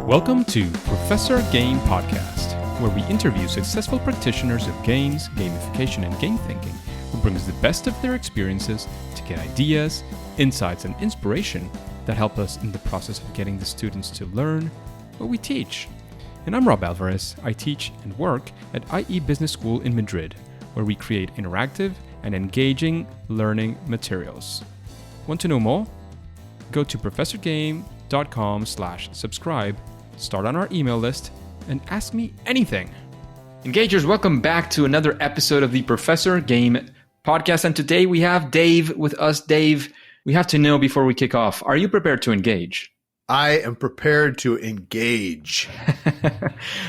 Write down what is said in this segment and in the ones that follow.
Welcome to Professor Game Podcast, where we interview successful practitioners of games, gamification, and game thinking who brings the best of their experiences to get ideas, insights, and inspiration that help us in the process of getting the students to learn what we teach. And I'm Rob Alvarez. I teach and work at IE Business School in Madrid, where we create interactive and engaging learning materials. Want to know more? Go to professorgame.com/subscribe, start on our email list, and ask me anything. Engagers, welcome back to another episode of the Professor Game Podcast. And today we have Dave with us. Dave, we have to know before we kick off, are you prepared to engage? I am prepared to engage.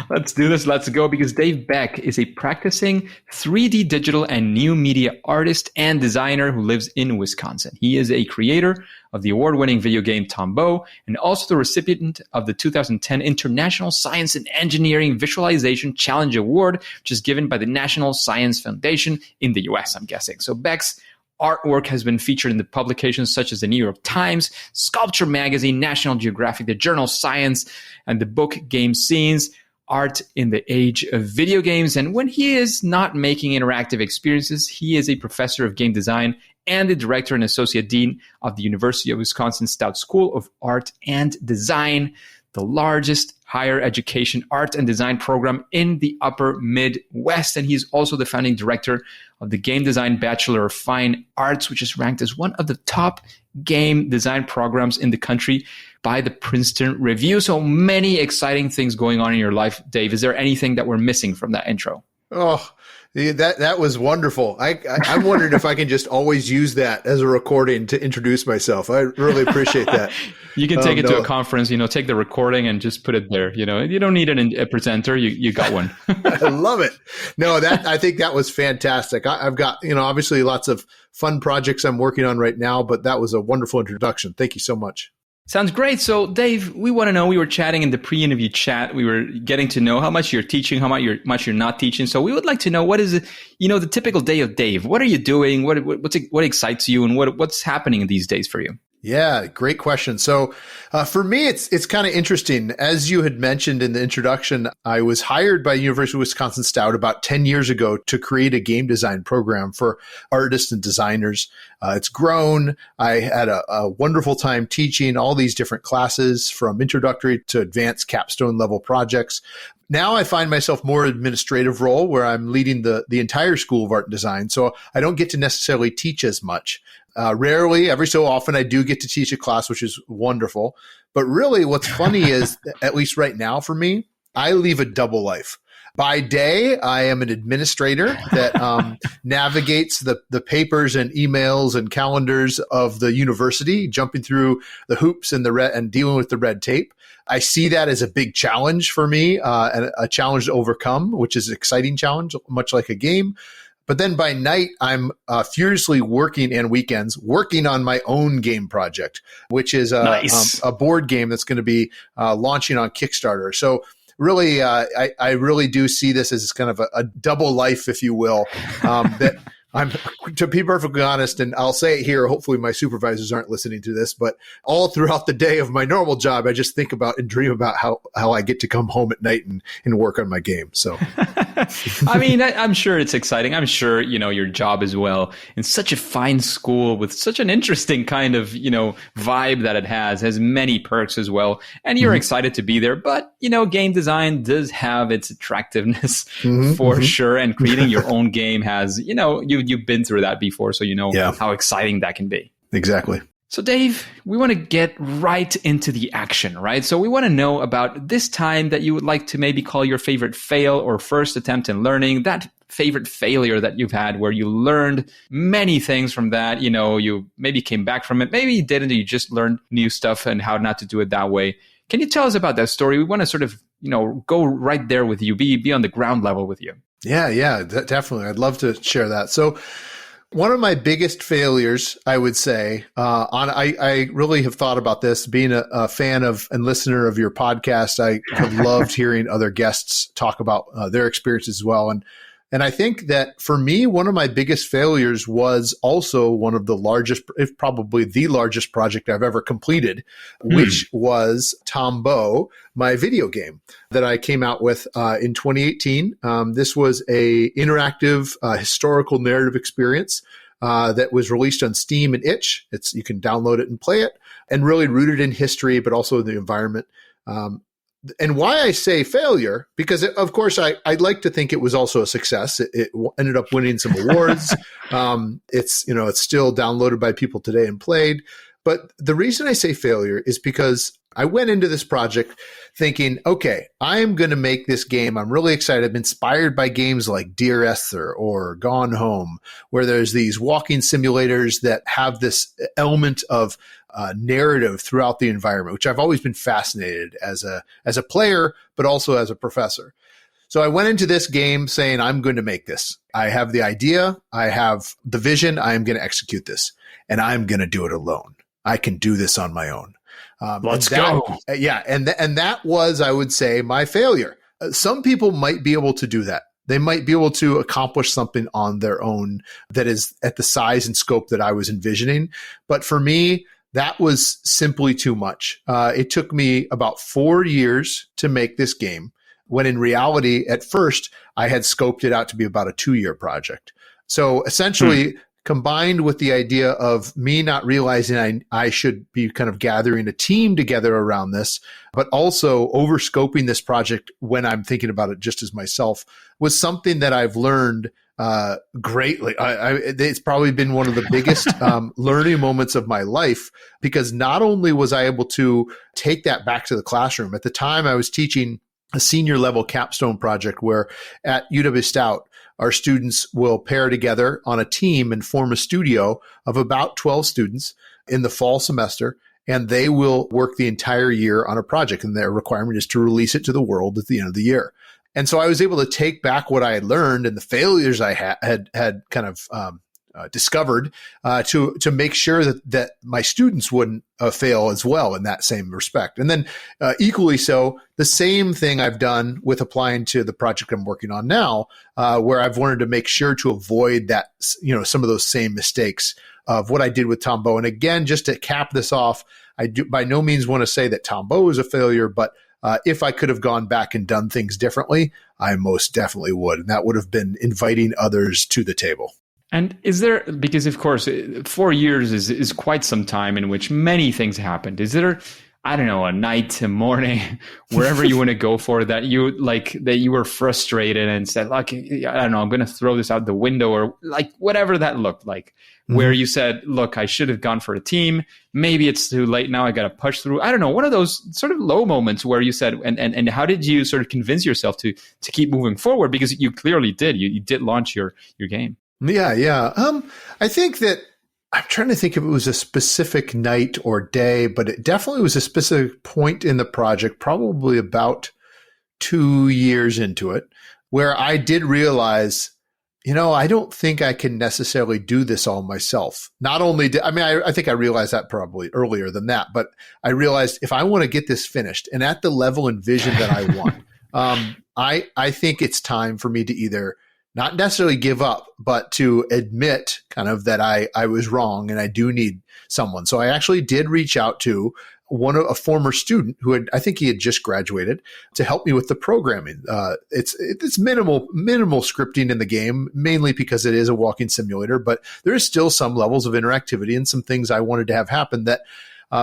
Let's do this. Let's go. Because Dave Beck is a practicing 3D digital and new media artist and designer who lives in Wisconsin. He is a creator of the award-winning video game Tombeaux and also the recipient of the 2010 International Science and Engineering Visualization Challenge Award, which is given by the National Science Foundation in the US, I'm guessing. So Beck's artwork has been featured in the publications such as the New York Times, Sculpture Magazine, National Geographic, the journal Science, and the book GameScenes, Art in the Age of Videogames. And when he is not making interactive experiences, he is a professor of game design and the director and associate dean of the University of Wisconsin-Stout School of Art and Design, the largest higher education art and design program in the upper Midwest. And he's also the founding director of the Game Design Bachelor of Fine Arts, which is ranked as one of the top game design programs in the country by the Princeton Review. So many exciting things going on in your life, Dave. Is there anything that we're missing from that intro? Oh, that was wonderful. I'm wondering if I can just always use that as a recording to introduce myself. I really appreciate that. You can take it to a conference, take the recording and just put it there. You don't need a presenter. You got one. I love it. No, I think that was fantastic. I've got, obviously lots of fun projects I'm working on right now, but that was a wonderful introduction. Thank you so much. Sounds great. So, Dave, we want to know, we were chatting in the pre-interview chat. We were getting to know how much you're teaching, how much you're not teaching. So we would like to know, what is, the typical day of Dave? What are you doing? What excites you? And what's happening these days for you? Yeah, great question. So for me, it's kind of interesting. As you had mentioned in the introduction, I was hired by University of Wisconsin-Stout about 10 years ago to create a game design program for artists and designers. It's grown. I had a wonderful time teaching all these different classes from introductory to advanced capstone level projects. Now I find myself more administrative role where I'm leading the entire School of Art and Design. So I don't get to necessarily teach as much. Rarely, every so often, I do get to teach a class, which is wonderful. But really what's funny is, at least right now for me, I leave a double life. By day, I am an administrator that navigates the papers and emails and calendars of the university, jumping through the hoops and and dealing with the red tape. I see that as a big challenge for me, and a challenge to overcome, which is an exciting challenge, much like a game. But then by night, I'm furiously working, and weekends, working on my own game project, which is a board game that's going to be launching on Kickstarter. So really, I really do see this as kind of a double life, if you will, that I'm, to be perfectly honest, and I'll say it here, hopefully my supervisors aren't listening to this, but all throughout the day of my normal job, I just think about and dream about how I get to come home at night and work on my game. So, I mean, I'm sure it's exciting. I'm sure, your job as well in such a fine school with such an interesting kind of, vibe that it has many perks as well. And you're excited to be there. But, game design does have its attractiveness for sure. And creating your own game has, you've been through that before, so how exciting that can be. Exactly. So Dave, we want to get right into the action, right? So we want to know about this time that you would like to maybe call your favorite fail or first attempt in learning, that favorite failure that you've had where you learned many things from that. You maybe came back from it, maybe you didn't, you just learned new stuff and how not to do it that way. Can you tell us about that story? We want to sort of, go right there with you, be on the ground level with you. Yeah, definitely. I'd love to share that. So one of my biggest failures, I would say, I really have thought about this. Being a fan of and listener of your podcast, I have loved hearing other guests talk about their experiences as well. And And I think that for me, one of my biggest failures was also one of the largest, if probably the largest project I've ever completed, which was Tombeaux, my video game that I came out with in 2018. This was a interactive historical narrative experience that was released on Steam and Itch. You can download it and play it, and really rooted in history, but also the environment. And why I say failure, because of course I'd like to think it was also a success. It ended up winning some awards. It's still downloaded by people today and played. But the reason I say failure is because I went into this project thinking, okay, I'm going to make this game. I'm really excited. I'm inspired by games like Dear Esther or Gone Home, where there's these walking simulators that have this element of narrative throughout the environment, which I've always been fascinated as a player, but also as a professor. So I went into this game saying, I'm going to make this. I have the idea. I have the vision. I am going to execute this, and I'm going to do it alone. I can do this on my own. Let's go. Yeah. And that was, I would say, my failure. Some people might be able to do that. They might be able to accomplish something on their own that is at the size and scope that I was envisioning. But for me, that was simply too much. It took me about 4 years to make this game, when in reality, at first, I had scoped it out to be about a 2-year project. So essentially, combined with the idea of me not realizing I should be kind of gathering a team together around this, but also over-scoping this project when I'm thinking about it just as myself, was something that I've learned greatly. It's probably been one of the biggest learning moments of my life, because not only was I able to take that back to the classroom. At the time, I was teaching a senior level capstone project where at UW-Stout, our students will pair together on a team and form a studio of about 12 students in the fall semester, and they will work the entire year on a project, and their requirement is to release it to the world at the end of the year. And so I was able to take back what I had learned and the failures I had kind of discovered to make sure that my students wouldn't fail as well in that same respect. And then equally so, the same thing I've done with applying to the project I'm working on now, where I've wanted to make sure to avoid that, some of those same mistakes of what I did with Tombeaux. And again, just to cap this off, I do by no means want to say that Tombeaux is a failure, but if I could have gone back and done things differently, I most definitely would. And that would have been inviting others to the table. And is there, because of course, 4 years is quite some time in which many things happened. Is there, I don't know, a night, a morning, wherever you want to go for that you were frustrated and said, like, I don't know, I'm going to throw this out the window, or like whatever that looked like, where you said, look, I should have gone for a team. Maybe it's too late now. I got to push through. I don't know, one of those sort of low moments where you said, and how did you sort of convince yourself to keep moving forward? Because you clearly did. You did launch your game. Yeah. I think that I'm trying to think if it was a specific night or day, but it definitely was a specific point in the project, probably about 2 years into it, where I did realize, I don't think I can necessarily do this all myself. Not only I think I realized that probably earlier than that, but I realized if I want to get this finished and at the level and vision that I want, I think it's time for me to either not necessarily give up, but to admit kind of that I was wrong and I do need someone. So I actually did reach out to a former student who I think he had just graduated, to help me with the programming. It's minimal scripting in the game, mainly because it is a walking simulator, but there is still some levels of interactivity and some things I wanted to have happen that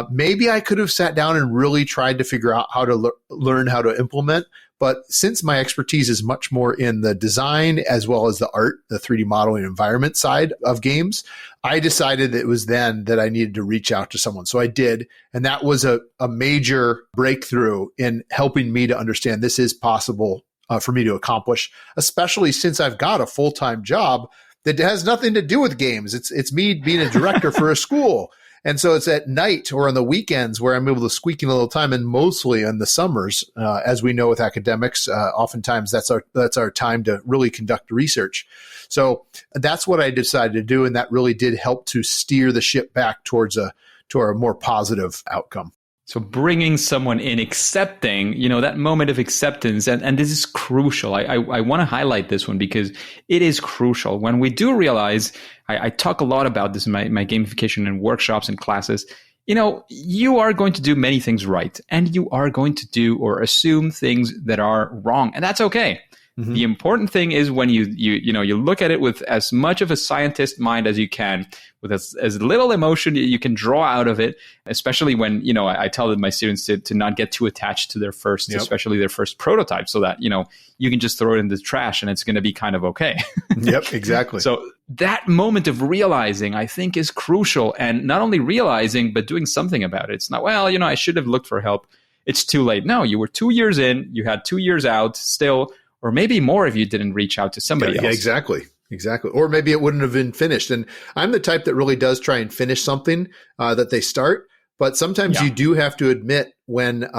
maybe I could have sat down and really tried to figure out how to learn how to implement. But since my expertise is much more in the design as well as the art, the 3D modeling environment side of games, I decided it was then that I needed to reach out to someone. So I did. And that was a major breakthrough in helping me to understand this is possible for me to accomplish, especially since I've got a full-time job that has nothing to do with games. It's me being a director for a school. And so it's at night or on the weekends where I'm able to squeak in a little time, and mostly in the summers, as we know with academics, oftentimes that's our time to really conduct research. So that's what I decided to do, and that really did help to steer the ship back towards a more positive outcome. So bringing someone in, accepting, that moment of acceptance, and this is crucial. I want to highlight this one because it is crucial. When we do realize, I talk a lot about this in my gamification and workshops and classes, you are going to do many things right, and you are going to do or assume things that are wrong, and that's okay. Mm-hmm. The important thing is when you look at it with as much of a scientist mind as you can, with as little emotion you can draw out of it, especially when, I tell my students to not get too attached to their first, especially their first prototype, so that, you can just throw it in the trash and it's going to be kind of okay. Yep, exactly. So that moment of realizing, I think, is crucial, and not only realizing, but doing something about it. It's not, I should have looked for help. It's too late. No, you were 2 years in, you had 2 years out still, or maybe more if you didn't reach out to somebody else. Yeah, exactly. Or maybe it wouldn't have been finished. And I'm the type that really does try and finish something that they start. But sometimes you do have to admit when,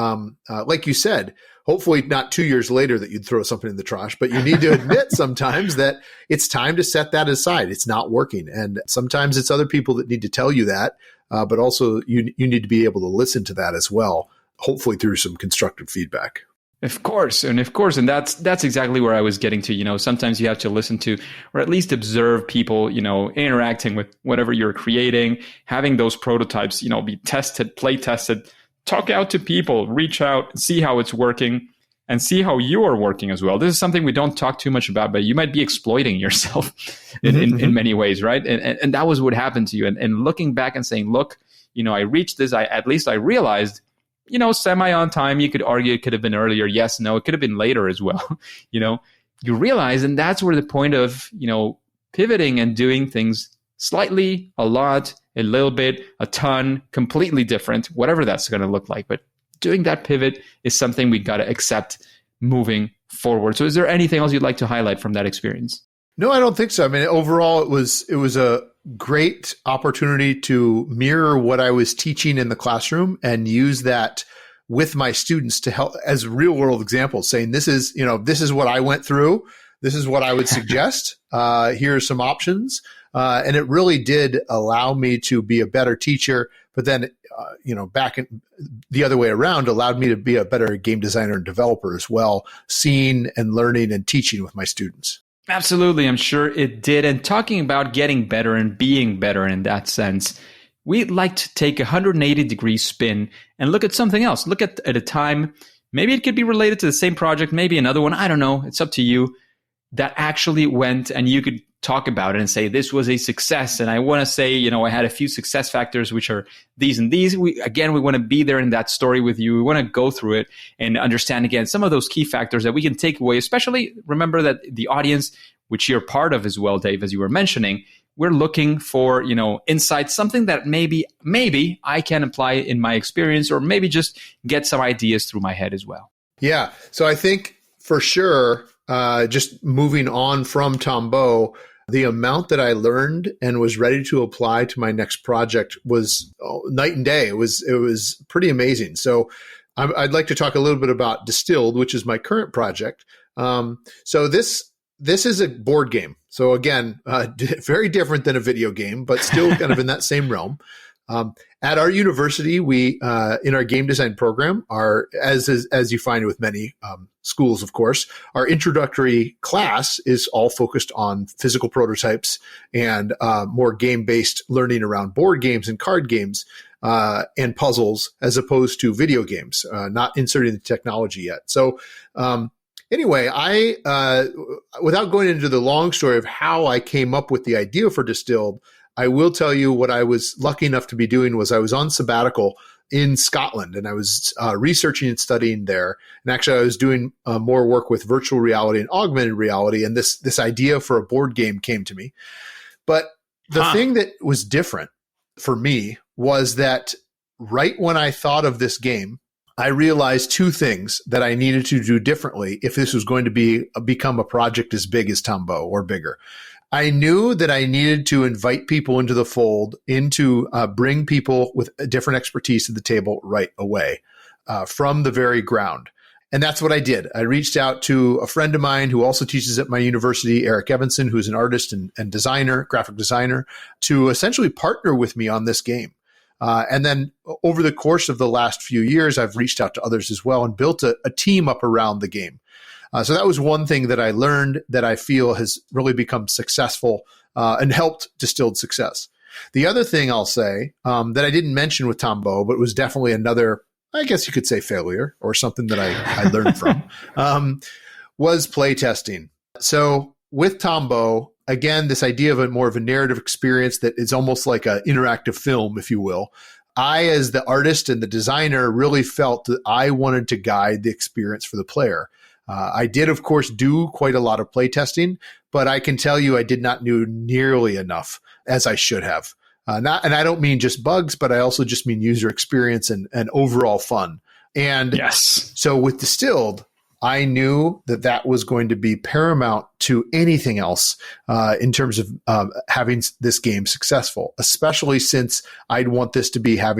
like you said, hopefully not 2 years later that you'd throw something in the trash, but you need to admit sometimes that it's time to set that aside. It's not working. And sometimes it's other people that need to tell you that, but also you need to be able to listen to that as well, hopefully through some constructive feedback. Of course. And that's exactly where I was getting to. Sometimes you have to listen to, or at least observe people, interacting with whatever you're creating, having those prototypes, be tested, play tested, talk out to people, reach out, see how it's working, and see how you are working as well. This is something we don't talk too much about, but you might be exploiting yourself in many ways, right? And that was what happened to you. And looking back and saying, look, I reached this, at least I realized, semi on time. You could argue it could have been earlier. Yes, no, it could have been later as well. You realize, and that's where the point of, pivoting and doing things slightly, a lot, a little bit, a ton, completely different, whatever that's going to look like. But doing that pivot is something we got to accept moving forward. So is there anything else you'd like to highlight from that experience? No, I don't think so. I mean, overall, it was a great opportunity to mirror what I was teaching in the classroom and use that with my students to help as real world examples, saying this is what I went through. This is what I would suggest. Here are some options. And it really did allow me to be a better teacher, but then, back in the other way around, allowed me to be a better game designer and developer as well, seeing and learning and teaching with my students. Absolutely. I'm sure it did. And talking about getting better and being better in that sense, we'd like to take a 180-degree spin and look at something else. Look at a time, maybe it could be related to the same project, maybe another one, I don't know, it's up to you, that actually went and you could talk about it and say, this was a success. And I want to say, I had a few success factors, which are these and these. We want to be there in that story with you. We want to go through it and understand, again, some of those key factors that we can take away, especially remember that the audience, which you're part of as well, Dave, as you were mentioning, we're looking for, insights, something that maybe I can apply in my experience, or maybe just get some ideas through my head as well. Yeah. So I think for sure, just moving on from Tombeaux, the amount that I learned and was ready to apply to my next project was night and day. It was pretty amazing. So I'd like to talk a little bit about Distilled, which is my current project. So this is a board game. So again, very different than a video game, but still kind of in that same realm. At our university, we in our game design program, as you find with many schools, of course, our introductory class is all focused on physical prototypes and more game-based learning around board games and card games and puzzles, as opposed to video games, not inserting the technology yet. So anyway, without going into the long story of how I came up with the idea for Distilled, I will tell you what I was lucky enough to be doing was I was on sabbatical in Scotland, and I was researching and studying there. And actually, I was doing more work with virtual reality and augmented reality, and this idea for a board game came to me. But the thing that was different for me was that right when I thought of this game, I realized two things that I needed to do differently if this was going to become a project as big as Tombeaux or bigger. I knew that I needed to invite people into the fold, bring people with a different expertise to the table right away from the very ground. And that's what I did. I reached out to a friend of mine who also teaches at my university, Eric Evanson, who's an artist and designer, graphic designer, to essentially partner with me on this game. And then over the course of the last few years, I've reached out to others as well and built a team up around the game. So that was one thing that I learned that I feel has really become successful and helped Distilled success. The other thing I'll say that I didn't mention with Tombeaux, but was definitely another, I guess you could say, failure or something that I learned from, was playtesting. So with Tombeaux, again, this idea of more of a narrative experience that is almost like an interactive film, if you will. I, as the artist and the designer, really felt that I wanted to guide the experience for the player. I did, of course, do quite a lot of playtesting, but I can tell you I did not do nearly enough as I should have. And I don't mean just bugs, but I also just mean user experience and overall fun. And yes. So with Distilled, I knew that was going to be paramount to anything else in terms of having this game successful, especially since I'd want this to be have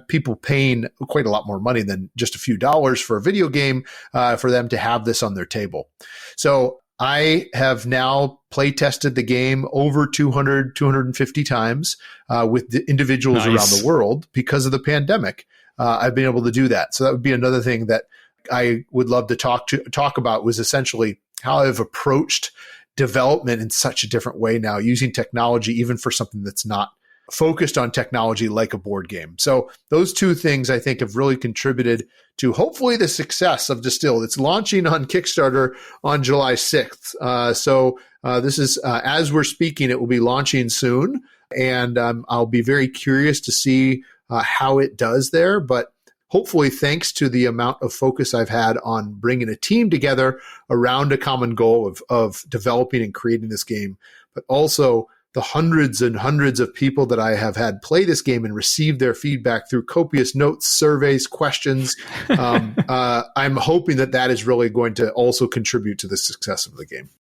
people paying quite a lot more money than just a few dollars for a video game for them to have this on their table. So I have now play tested the game over 200, 250 times with the individuals around the world because of the pandemic. I've been able to do that. So that would be another thing that I would love to talk about, was essentially how I've approached development in such a different way now, using technology even for something that's not focused on technology like a board game. So those two things I think have really contributed to hopefully the success of Distilled. It's launching on Kickstarter on July 6th. So this is, as we're speaking, it will be launching soon. And I'll be very curious to see how it does there. But hopefully, thanks to the amount of focus I've had on bringing a team together around a common goal of developing and creating this game, but also the hundreds and hundreds of people that I have had play this game and receive their feedback through copious notes, surveys, questions. I'm hoping that is really going to also contribute to the success of the game.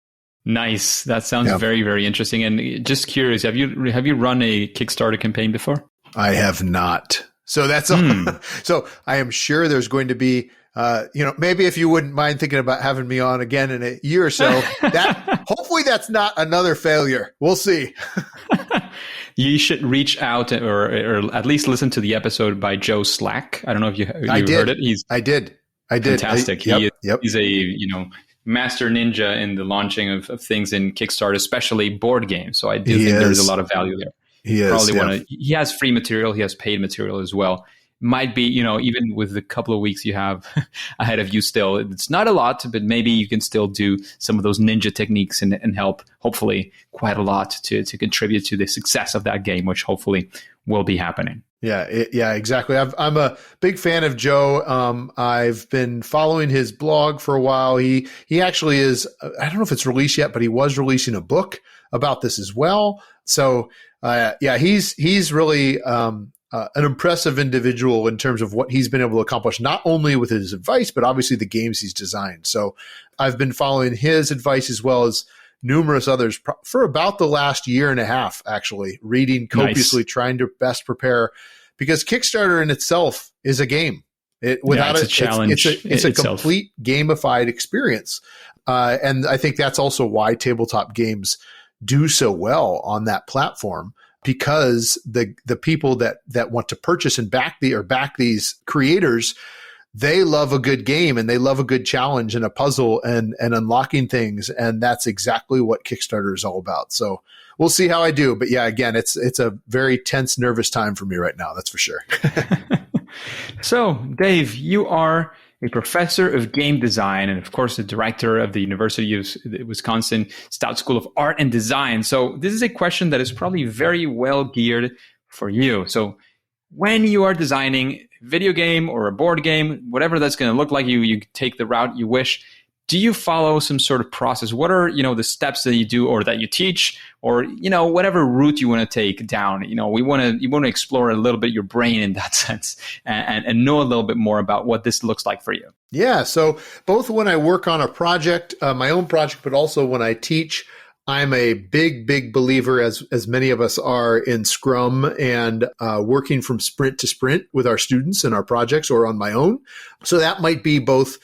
Nice. That sounds very, very interesting. And just curious, have you run a Kickstarter campaign before? I have not. So that's so I am sure there's going to be, maybe if you wouldn't mind thinking about having me on again in a year or so, that hopefully that's not another failure. We'll see. You should reach out or at least listen to the episode by Joe Slack. I don't know if you heard it. I did. Fantastic. He's a, master ninja in the launching of things in Kickstarter, especially board games. So I do think there's a lot of value there. He has free material. He has paid material as well. Might be, even with the couple of weeks you have ahead of you still, it's not a lot, but maybe you can still do some of those ninja techniques and help, hopefully, quite a lot to contribute to the success of that game, which hopefully will be happening. Yeah, exactly. I'm a big fan of Joe. I've been following his blog for a while. He actually is, I don't know if it's released yet, but he was releasing a book about this as well. So, he's really an impressive individual in terms of what he's been able to accomplish, not only with his advice, but obviously the games he's designed. So I've been following his advice as well as numerous others for about the last year and a half, actually, reading copiously, trying to best prepare, because Kickstarter in itself is a game. It's a challenge. It's a complete gamified experience. And I think that's also why tabletop games do so well on that platform, because the people that want to purchase and back these creators, they love a good game and they love a good challenge and a puzzle and unlocking things. And that's exactly what Kickstarter is all about. So we'll see how I do. But yeah, again, it's a very tense, nervous time for me right now. That's for sure. So Dave, you are a professor of game design and of course the director of the University of Wisconsin-Stout School of Art and Design. So this is a question that is probably very well geared for you. So when you are designing a video game or a board game, whatever that's going to look like, you take the route you wish. Do you follow some sort of process? What are, the steps that you do or that you teach, or, whatever route you want to take down? You want to explore a little bit your brain in that sense and know a little bit more about what this looks like for you. Yeah. So both when I work on a project, my own project, but also when I teach, I'm a big, big believer, as many of us are, in Scrum and working from sprint to sprint with our students and our projects, or on my own. So that might be both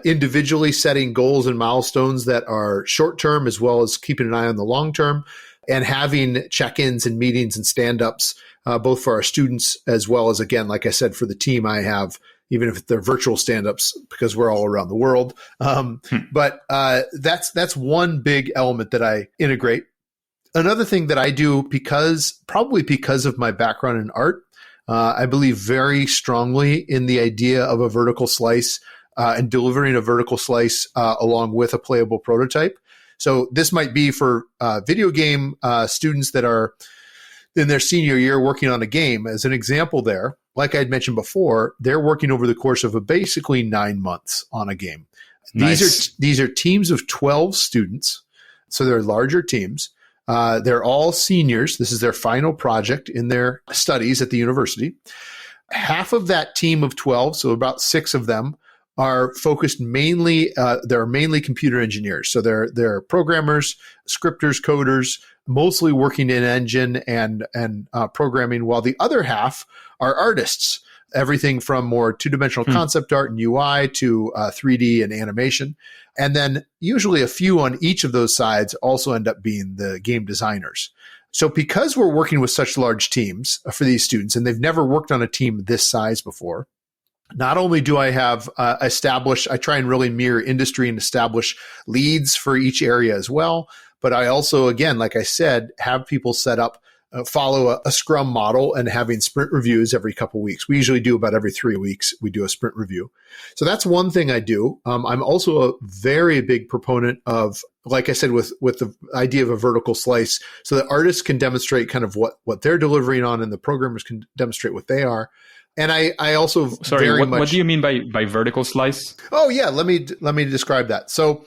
individually setting goals and milestones that are short-term, as well as keeping an eye on the long-term, and having check-ins and meetings and stand-ups both for our students as well as, again, like I said, for the team I have, even if they're virtual stand-ups because we're all around the world. But that's one big element that I integrate. Another thing that I do, probably because of my background in art, I believe very strongly in the idea of a vertical slice and delivering a vertical slice along with a playable prototype. So this might be for video game students that are in their senior year working on a game. As an example there, like I'd mentioned before, they're working over the course of basically 9 months on a game. Nice. These are teams of 12 students, so they're larger teams. They're all seniors. This is their final project in their studies at the university. Half of that team of 12, so about 6 of them, are focused mainly, they're mainly computer engineers. So they're programmers, scripters, coders, mostly working in engine and programming, while the other half are artists, everything from more two-dimensional concept art and UI to 3D and animation. And then usually a few on each of those sides also end up being the game designers. So because we're working with such large teams for these students, and they've never worked on a team this size before, not only do I have I try and really mirror industry and establish leads for each area as well. But I also, again, like I said, have people set up, follow a Scrum model and having sprint reviews every couple of weeks. We usually do about every 3 weeks. We do a sprint review. So that's one thing I do. I'm also a very big proponent of, like I said, with the idea of a vertical slice, so that artists can demonstrate kind of what they're delivering on and the programmers can demonstrate what they are. And I also what do you mean by vertical slice? Oh yeah, let me describe that. So,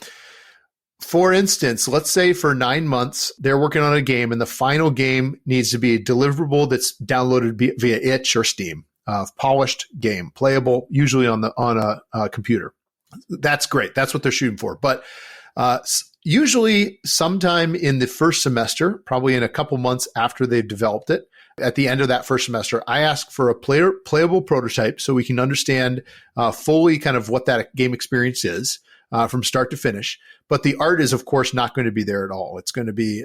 for instance, let's say for 9 months they're working on a game, and the final game needs to be a deliverable that's downloaded via itch or Steam, polished game, playable, usually on a computer. That's great. That's what they're shooting for. But usually, sometime in the first semester, probably in a couple months after they've developed it, at the end of that first semester, I ask for a playable prototype so we can understand fully kind of what that game experience is from start to finish. But the art is, of course, not going to be there at all. It's going to be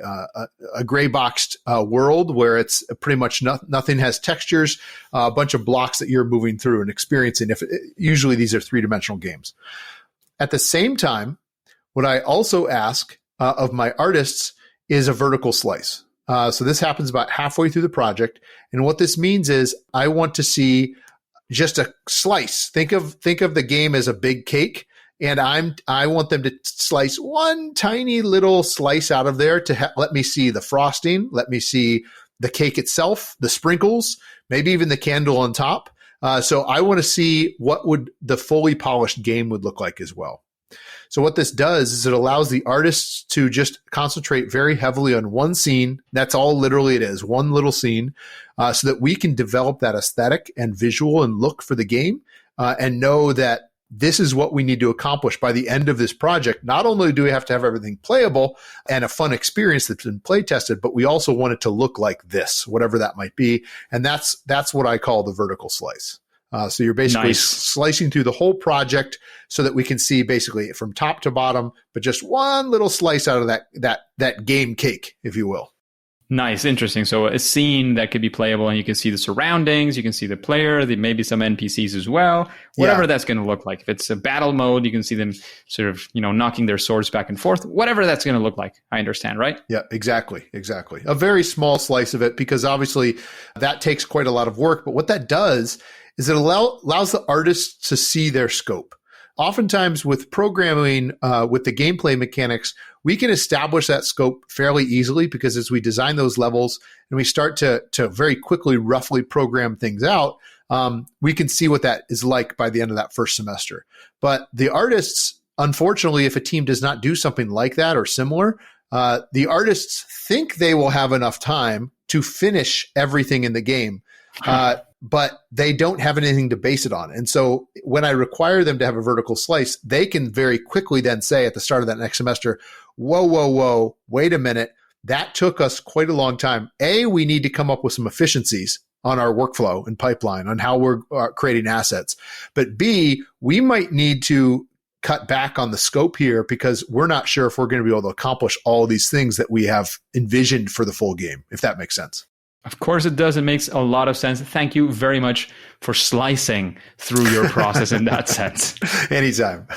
a gray boxed world where it's pretty much nothing has textures, a bunch of blocks that you're moving through and experiencing. Usually these are 3-dimensional games. At the same time, what I also ask of my artists is a vertical slice. So this happens about halfway through the project. And what this means is I want to see just a slice. Think of the game as a big cake. And I want them to slice one tiny little slice out of there to let me see the frosting, let me see the cake itself, the sprinkles, maybe even the candle on top. So I want to see what would the fully polished game would look like as well. So what this does is it allows the artists to just concentrate very heavily on one scene. That's all literally it is, one little scene, so that we can develop that aesthetic and visual and look for the game and know that this is what we need to accomplish by the end of this project. Not only do we have to have everything playable and a fun experience that's been play tested, but we also want it to look like this, whatever that might be. And that's what I call the vertical slice. So you're basically slicing through the whole project so that we can see basically from top to bottom, but just one little slice out of that game cake, if you will. Nice. Interesting. So a scene that could be playable and you can see the surroundings, you can see the player, maybe some NPCs as well, whatever that's going to look like. If it's a battle mode, you can see them sort of, knocking their swords back and forth, whatever that's going to look like. I understand, right? Yeah, exactly. A very small slice of it, because obviously that takes quite a lot of work. But what that does is it allows the artists to see their scope. Oftentimes with programming, with the gameplay mechanics, we can establish that scope fairly easily, because as we design those levels and we start to very quickly, roughly program things out, we can see what that is like by the end of that first semester. But the artists, unfortunately, if a team does not do something like that or similar, the artists think they will have enough time to finish everything in the game. But they don't have anything to base it on. And so when I require them to have a vertical slice, they can very quickly then say at the start of that next semester, whoa, wait a minute. That took us quite a long time. We need to come up with some efficiencies on our workflow and pipeline on how we're creating assets. But B, we might need to cut back on the scope here because we're not sure if we're going to be able to accomplish all these things that we have envisioned for the full game, if that makes sense. Of course it does. It makes a lot of sense. Thank you very much for slicing through your process in that sense. Anytime.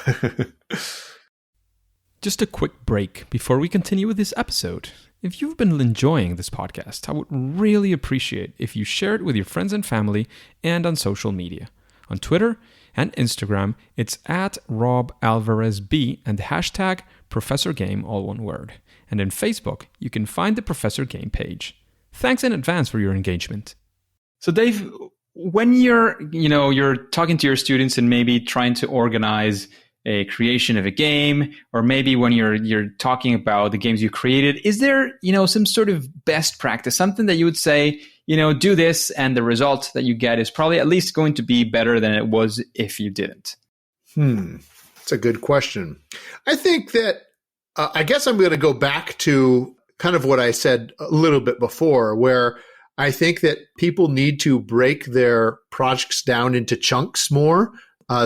Just a quick break before we continue with this episode. If you've been enjoying this podcast, I would really appreciate if you share it with your friends and family and on social media. On Twitter and Instagram, it's at RobAlvarezB and the hashtag ProfessorGame, all one word. And in Facebook, you can find the Professor Game page. Thanks in advance for your engagement. So Dave, when you're talking to your students and maybe trying to organize a creation of a game, or maybe when you're talking about the games you created, is there, some sort of best practice, something that you would say, do this and the result that you get is probably at least going to be better than it was if you didn't? That's a good question. I think that, I guess I'm going to go back to kind of what I said a little bit before, where I think that people need to break their projects down into chunks more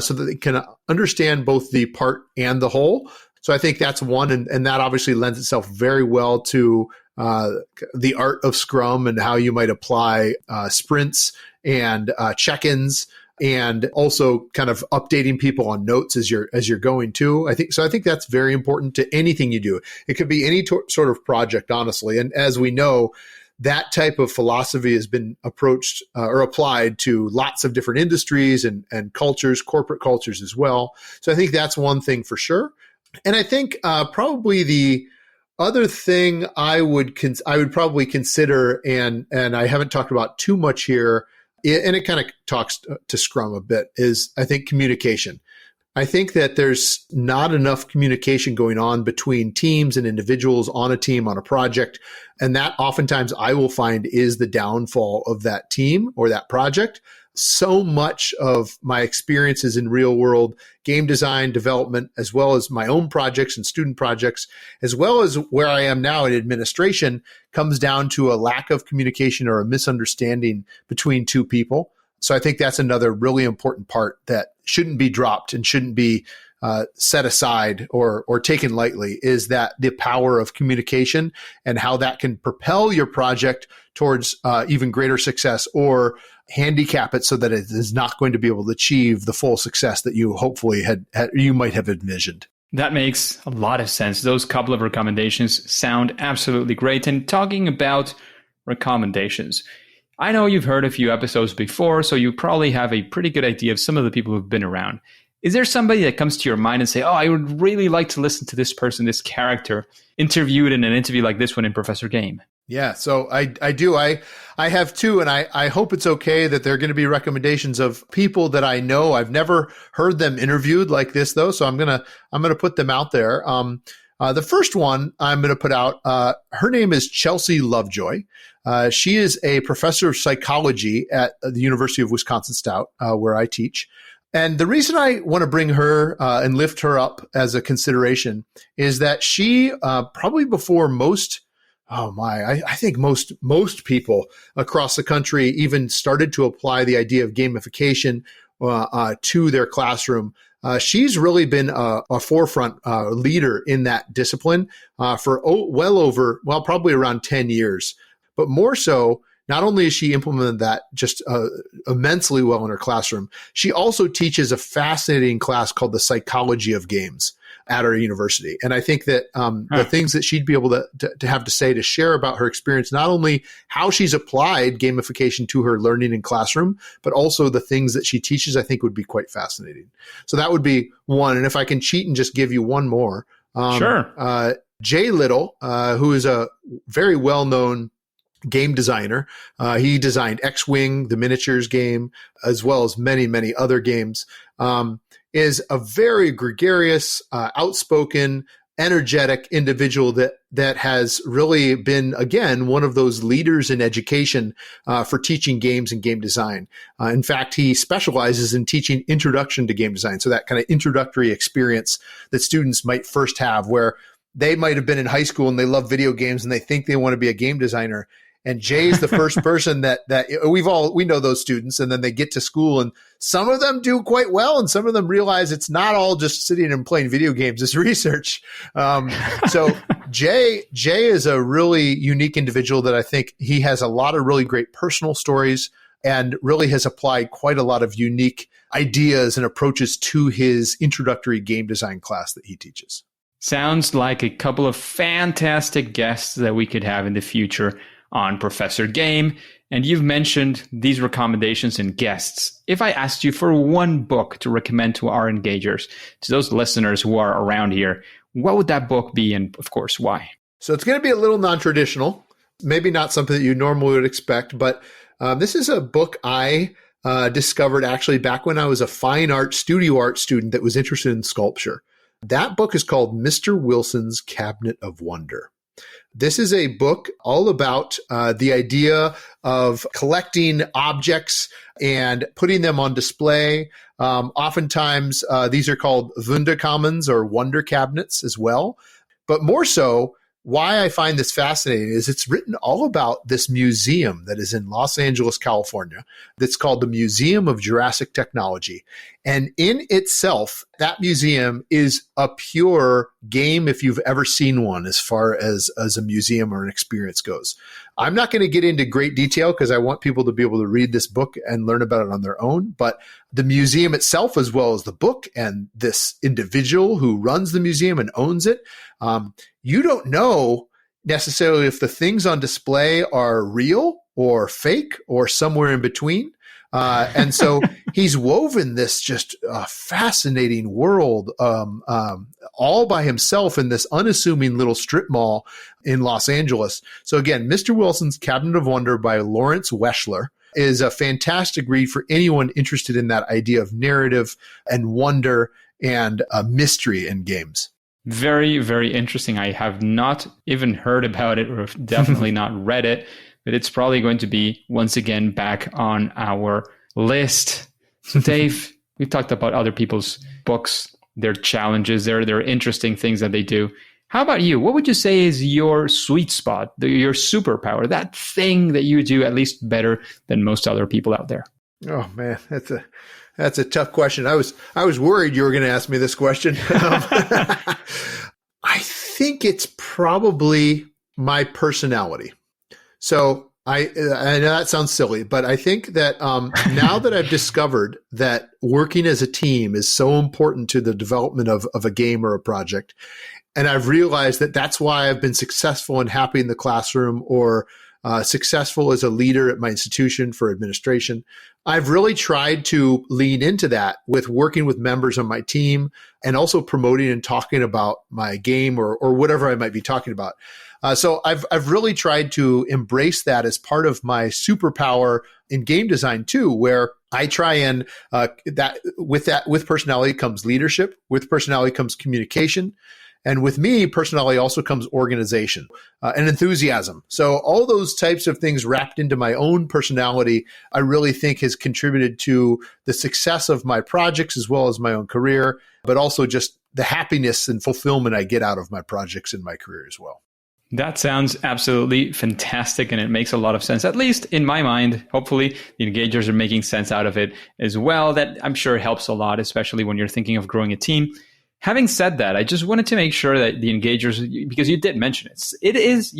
so that they can understand both the part and the whole. So I think that's one, and that obviously lends itself very well to the art of Scrum and how you might apply sprints and check-ins, and also kind of updating people on notes as you're going too. I think that's very important to anything you do. It could be any sort of project, honestly. And as we know, that type of philosophy has been approached or applied to lots of different industries and cultures, corporate cultures as well. So I think that's one thing for sure. And I think probably the other thing I would probably consider, and I haven't talked about too much here, and it kind of talks to Scrum a bit, is I think communication. I think that there's not enough communication going on between teams and individuals on a team, on a project. And that oftentimes I will find is the downfall of that team or that project. So much of my experiences in real world game design development, as well as my own projects and student projects, as well as where I am now in administration, comes down to a lack of communication or a misunderstanding between two people. So I think that's another really important part that shouldn't be dropped and shouldn't be set aside or taken lightly, is that the power of communication and how that can propel your project towards even greater success, or handicap it so that it is not going to be able to achieve the full success that you hopefully you might have envisioned. That makes a lot of sense. Those couple of recommendations sound absolutely great. And talking about recommendations, I know you've heard a few episodes before, so you probably have a pretty good idea of some of the people who've been around. Is there somebody that comes to your mind and say, oh, I would really like to listen to this person, this character, interviewed in an interview like this one in Professor Game? Yeah, so I do. I have two, and I hope it's okay that they're going to be recommendations of people that I know. I've never heard them interviewed like this, though, so I'm gonna put them out there. The first one I'm going to put out, her name is Chelsea Lovejoy. She is a professor of psychology at the University of Wisconsin-Stout, where I teach. And the reason I want to bring her and lift her up as a consideration is that she probably before most, I think most people across the country even started to apply the idea of gamification to their classroom. She's really been a forefront leader in that discipline for probably around 10 years. But more so, not only has she implemented that just immensely well in her classroom, she also teaches a fascinating class called The Psychology of Games at our university. And I think that the things that she'd be able to have to say to share about her experience, not only how she's applied gamification to her learning in classroom, but also the things that she teaches, I think would be quite fascinating. So that would be one. And if I can cheat and just give you one more. Sure. Jay Little, who is a very well-known game designer. He designed X-Wing, the miniatures game, as well as many, many other games, is a very gregarious, outspoken, energetic individual that has really been, again, one of those leaders in education for teaching games and game design. In fact, he specializes in teaching introduction to game design. So that kind of introductory experience that students might first have, where they might have been in high school and they love video games and they think they want to be a game designer. And Jay's the first person that we know those students, and then they get to school and some of them do quite well, and some of them realize it's not all just sitting and playing video games, it's research. So Jay is a really unique individual that I think he has a lot of really great personal stories and really has applied quite a lot of unique ideas and approaches to his introductory game design class that he teaches. Sounds like a couple of fantastic guests that we could have in the future on Professor Game. And you've mentioned these recommendations and guests. If I asked you for one book to recommend to our engagers, to those listeners who are around here, what would that book be, and of course, why? So it's going to be a little non-traditional, maybe not something that you normally would expect, but this is a book I discovered actually back when I was a fine art, studio art student that was interested in sculpture. That book is called Mr. Wilson's Cabinet of Wonder. This is a book all about the idea of collecting objects and putting them on display. Oftentimes, these are called Wunderkammens or wonder cabinets as well. But more so, why I find this fascinating is it's written all about this museum that is in Los Angeles, California, that's called the Museum of Jurassic Technology. And in itself, that museum is a pure game if you've ever seen one as far as a museum or an experience goes. I'm not going to get into great detail because I want people to be able to read this book and learn about it on their own. But the museum itself, as well as the book and this individual who runs the museum and owns it, you don't know necessarily if the things on display are real or fake or somewhere in between. And so he's woven this just fascinating world all by himself in this unassuming little strip mall in Los Angeles. So again, Mr. Wilson's Cabinet of Wonder by Lawrence Weschler is a fantastic read for anyone interested in that idea of narrative and wonder and mystery in games. Very, very interesting. I have not even heard about it or definitely not read it, but it's probably going to be, once again, back on our list. So Dave, we've talked about other people's books, their challenges, their interesting things that they do. How about you? What would you say is your sweet spot, your superpower, that thing that you do at least better than most other people out there? Oh man, that's a tough question. I was worried you were going to ask me this question. I think it's probably my personality. So I know that sounds silly, but I think that now that I've discovered that working as a team is so important to the development of a game or a project, and I've realized that that's why I've been successful and happy in the classroom or successful as a leader at my institution for administration, I've really tried to lean into that with working with members on my team and also promoting and talking about my game or whatever I might be talking about. So I've really tried to embrace that as part of my superpower in game design too, where I try and with personality comes leadership, with personality comes communication. And with me, personality also comes organization and enthusiasm. So all those types of things wrapped into my own personality, I really think has contributed to the success of my projects as well as my own career, but also just the happiness and fulfillment I get out of my projects and my career as well. That sounds absolutely fantastic, and it makes a lot of sense, at least in my mind. Hopefully, the engagers are making sense out of it as well. That I'm sure helps a lot, especially when you're thinking of growing a team. Having said that, I just wanted to make sure that the engagers, because you did mention it, it is,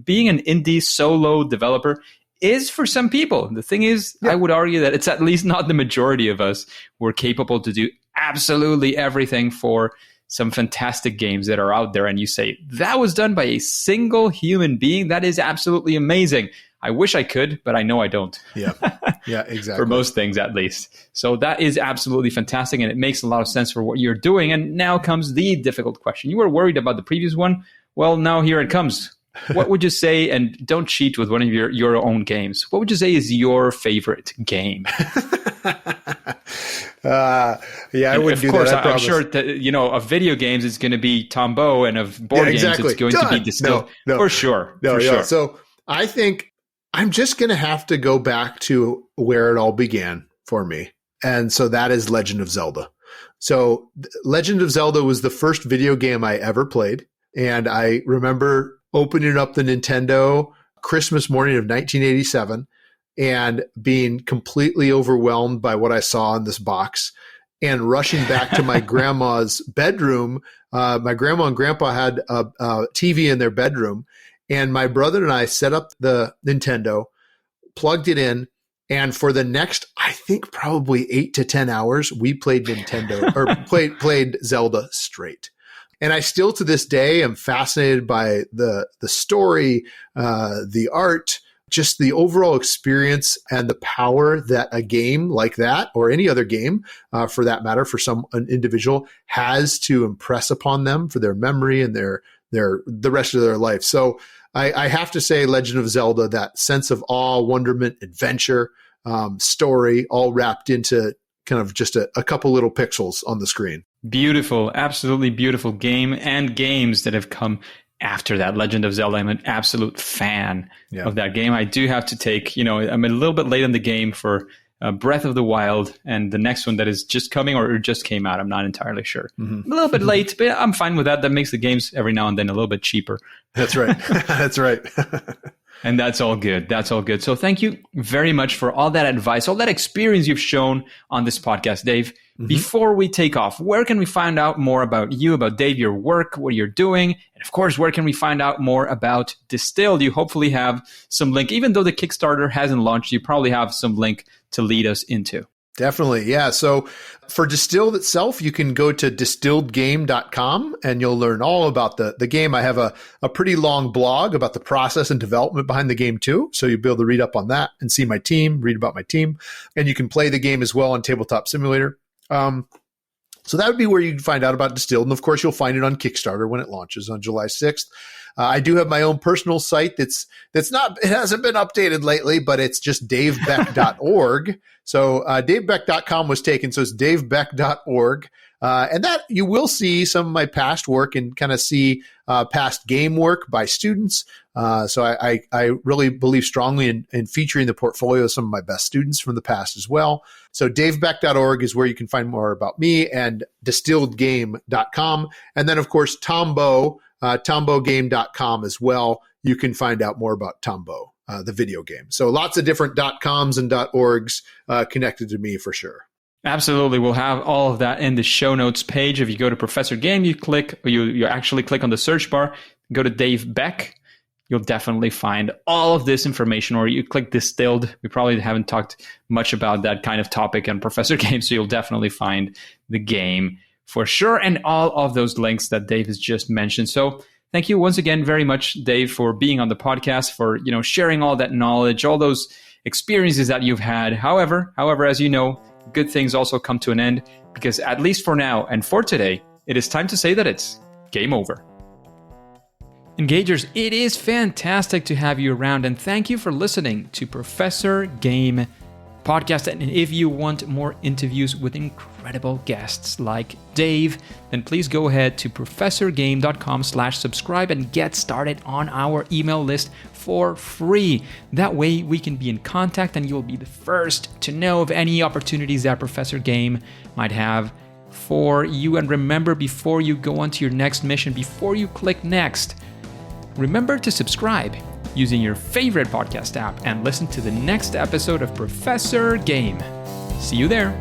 being an indie solo developer is for some people. The thing is, I would argue that it's at least not the majority of us who are capable to do absolutely everything for some fantastic games that are out there. And you say, that was done by a single human being. That is absolutely amazing. I wish I could, but I know I don't. Yeah, exactly. For most things, at least. So that is absolutely fantastic, and it makes a lot of sense for what you're doing. And now comes the difficult question. You were worried about the previous one. Well, now here it comes. What would you say, and don't cheat with one of your own games, what would you say is your favorite game? I wouldn't do that. I'm sure that, of video games, it's going to be Tombeaux, and of board games, it's going to be Distilled. No. For sure. So I think I'm just going to have to go back to where it all began for me. And so that is Legend of Zelda. So Legend of Zelda was the first video game I ever played. And I remember opening up the Nintendo Christmas morning of 1987 and being completely overwhelmed by what I saw in this box. and rushing back to my grandma's bedroom. My grandma and grandpa had a TV in their bedroom, and my brother and I set up the Nintendo, plugged it in, and for the next, I think probably 8 to 10 hours, we played Nintendo or played Zelda straight. And I still to this day am fascinated by the story, the art, just the overall experience and the power that a game like that, or any other game for that matter, for an individual, has to impress upon them for their memory and the rest of their life. So I have to say Legend of Zelda, that sense of awe, wonderment, adventure, story, all wrapped into kind of just a couple little pixels on the screen. Beautiful, absolutely beautiful game and games that have come after that. Legend of Zelda, I'm an absolute fan of that game. I do have to take, I'm a little bit late in the game for Breath of the Wild, and the next one that is just coming or just came out. I'm not entirely sure. Mm-hmm. A little bit late, but I'm fine with that. That makes the games every now and then a little bit cheaper. That's right. That's right. And that's all good. That's all good. So thank you very much for all that advice, all that experience you've shown on this podcast, Dave. Mm-hmm. Before we take off, where can we find out more about you, about Dave, your work, what you're doing? And of course, where can we find out more about Distilled? You hopefully have some link. Even though the Kickstarter hasn't launched, you probably have some link to lead us into. Definitely. Yeah. So for Distilled itself, you can go to distilledgame.com and you'll learn all about the game. I have a pretty long blog about the process and development behind the game too. So you'll be able to read up on that and see my team, read about my team, and you can play the game as well on Tabletop Simulator. So that would be where you can find out about Distilled. And of course, you'll find it on Kickstarter when it launches on July 6th. I do have my own personal site it hasn't been updated lately, but it's just davebeck.org. So davebeck.com was taken, so it's davebeck.org. And that you will see some of my past work and kind of see past game work by students. So I really believe strongly in featuring the portfolio of some of my best students from the past as well. So davebeck.org is where you can find more about me, and distilledgame.com. And then, of course, Tombeaux, tombeaugame.com as well. You can find out more about Tombeaux, the video game. So lots of different .coms and .orgs connected to me for sure. Absolutely. We'll have all of that in the show notes page. If you go to Professor Game, you actually click on the search bar, go to Dave Beck. You'll definitely find all of this information, or you click Distilled. We probably haven't talked much about that kind of topic on Professor Game, so you'll definitely find the game for sure, and all of those links that Dave has just mentioned. So thank you once again very much, Dave, for being on the podcast, for sharing all that knowledge, all those experiences that you've had. However, as you know, good things also come to an end, because at least for now and for today, it is time to say that it's game over. Engagers, it is fantastic to have you around, and thank you for listening to Professor Game Podcast. And if you want more interviews with incredible guests like Dave, then please go ahead to professorgame.com/subscribe and get started on our email list for free. That way we can be in contact and you'll be the first to know of any opportunities that Professor Game might have for you. And remember, before you go on to your next mission, before you click next, remember to subscribe using your favorite podcast app and listen to the next episode of Professor Game. See you there.